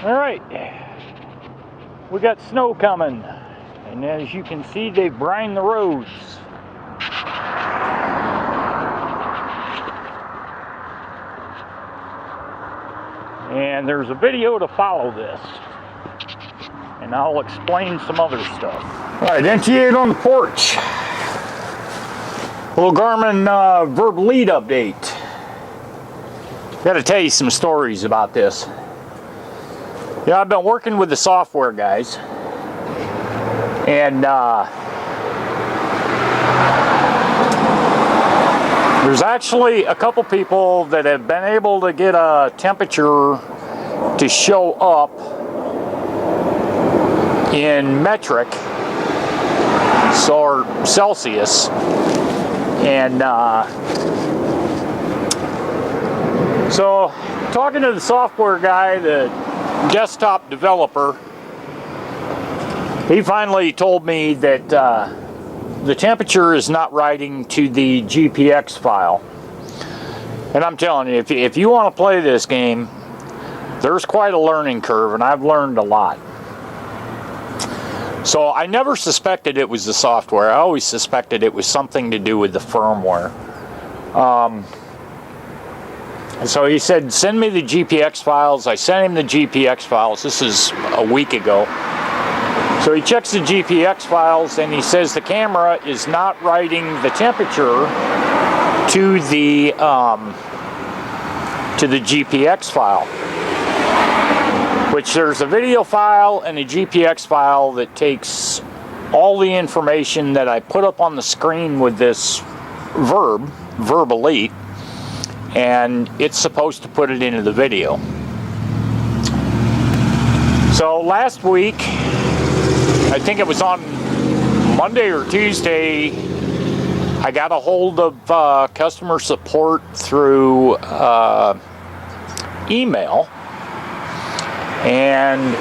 Alright, we got snow coming, and as you can see, they've brined the roads. And there's a video to follow this, and I'll explain some other stuff. Alright, NT8 on the porch. Little Garmin Virb lead update. Got to tell you some stories about this. Yeah, I've been working with the software guys, and there's actually a couple people that have been able to get a temperature to show up in metric, or Celsius, and so talking to the software guy, the desktop developer, he finally told me that the temperature is not writing to the GPX file. And I'm telling you, if you want to play this game, there's quite a learning curve, and I've learned a lot. So I never suspected it was the software. I always suspected it was something to do with the firmware. So he said, send me the GPX files. I sent him the GPX files. This is a week ago. So he checks the GPX files, and he says the camera is not writing the temperature to the GPX file. Which there's a video file and a GPX file that takes all the information that I put up on the screen with this Virb Elite, and it's supposed to put it into the video. So last week, I think it was on Monday or Tuesday, I got a hold of customer support through email, and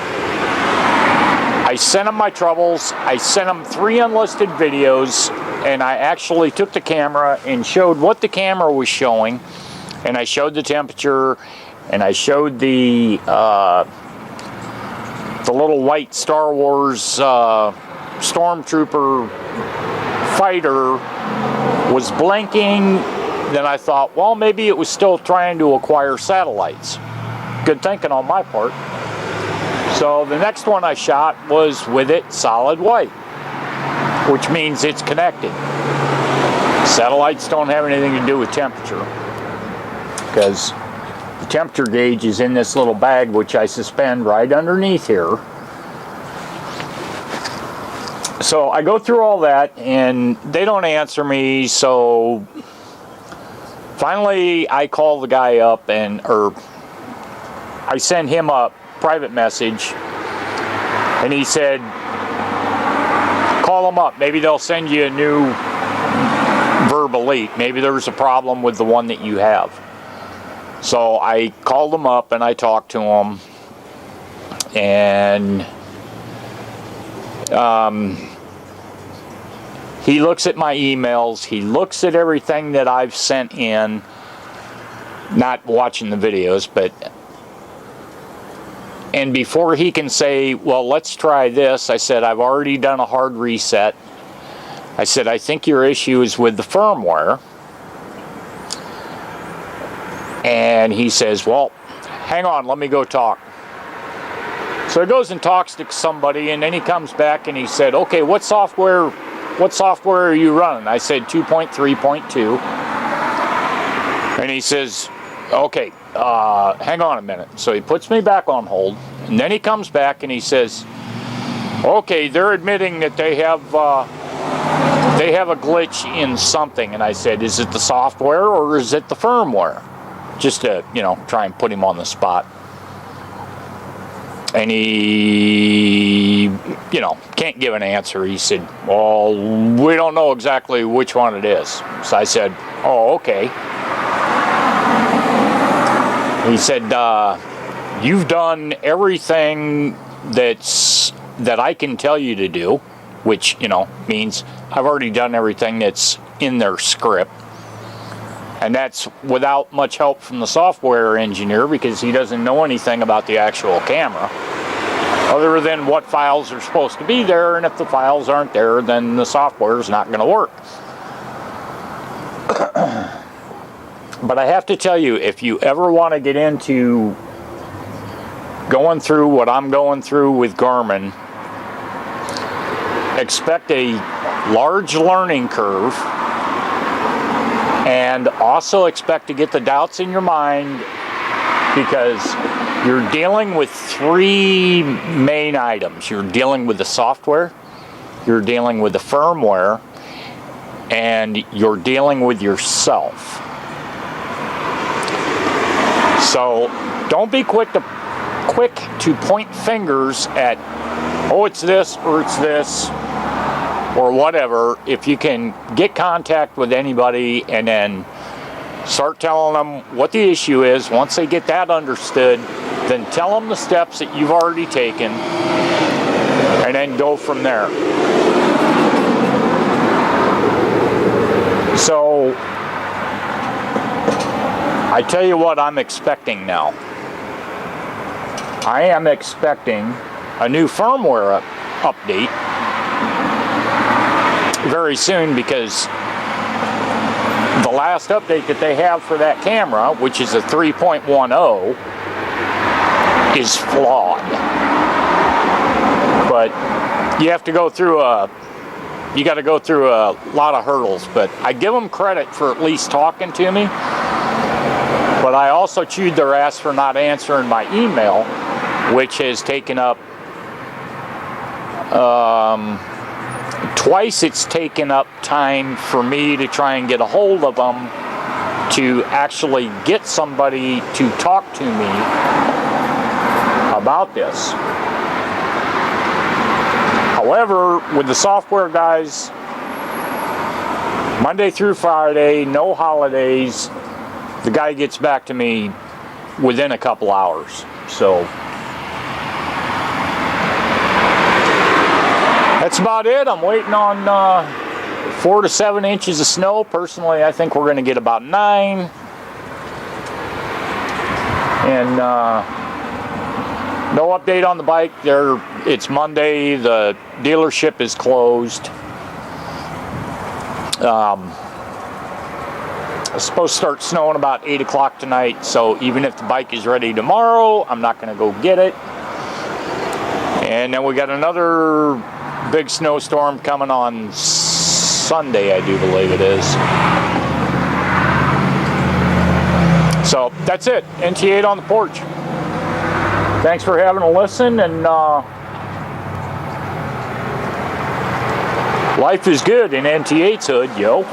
I sent them my troubles. I sent them 3 unlisted videos, and I actually took the camera and showed what the camera was showing, and I showed the temperature, and I showed the little white Star Wars stormtrooper fighter was blinking. Then I thought, well, maybe it was still trying to acquire satellites. Good thinking on my part. So the next one I shot was with it solid white, which means it's connected. Satellites don't have anything to do with temperature, because the temperature gauge is in this little bag, which I suspend right underneath here. So I go through all that, and they don't answer me. So finally I call the guy up, or I send him a private message, and he said, call them up, maybe they'll send you a new Virb Elite. Maybe there's a problem with the one that you have. So I called them up and I talked to them, and he looks at my emails, he looks at everything that I've sent in, not watching the videos, and before he can say, well, let's try this, I said, I've already done a hard reset. I said, I think your issue is with the firmware. And he says, well, hang on, let me go talk. So he goes and talks to somebody, and then he comes back and he said, okay, what software are you running? I said 2.3.2. And he says, okay, hang on a minute. So he puts me back on hold, and then he comes back and he says, okay, they're admitting that they have a glitch in something. And I said, is it the software or is it the firmware? Just to, try and put him on the spot. And he, can't give an answer. He said, well, we don't know exactly which one it is. So I said, oh, okay. He said, you've done everything that I can tell you to do, which, means I've already done everything that's in their script. And that's without much help from the software engineer, because he doesn't know anything about the actual camera, other than what files are supposed to be there, and if the files aren't there, then the software is not going to work. But I have to tell you, if you ever want to get into going through what I'm going through with Garmin, expect a large learning curve, and also expect to get the doubts in your mind, because you're dealing with three main items. You're dealing with the software, you're dealing with the firmware, and you're dealing with yourself. So don't be quick to point fingers at, oh, it's this or it's this or whatever. If you can get contact with anybody and then start telling them what the issue is, once they get that understood, then tell them the steps that you've already taken, and then go from there. So I tell you what I'm expecting now. I am expecting a new firmware update very soon, because the last update that they have for that camera, which is a 3.10, is flawed. But you have to go through a lot of hurdles. But I give them credit for at least talking to me. But I also chewed their ass for not answering my email, which has taken up twice. It's taken up time for me to try and get a hold of them to actually get somebody to talk to me about this. However, with the software guys, Monday through Friday, no holidays, the guy gets back to me within a couple hours. So that's about it. I'm waiting on 4 to 7 inches of snow. Personally, I think we're going to get about 9. And no update on the bike. It's Monday. The dealership is closed. It's supposed to start snowing about 8 o'clock tonight. So even if the bike is ready tomorrow, I'm not going to go get it. And then we got another big snowstorm coming on Sunday, I do believe it is. So that's it. NT8 on the porch. Thanks for having a listen, and life is good in NT8's hood, yo.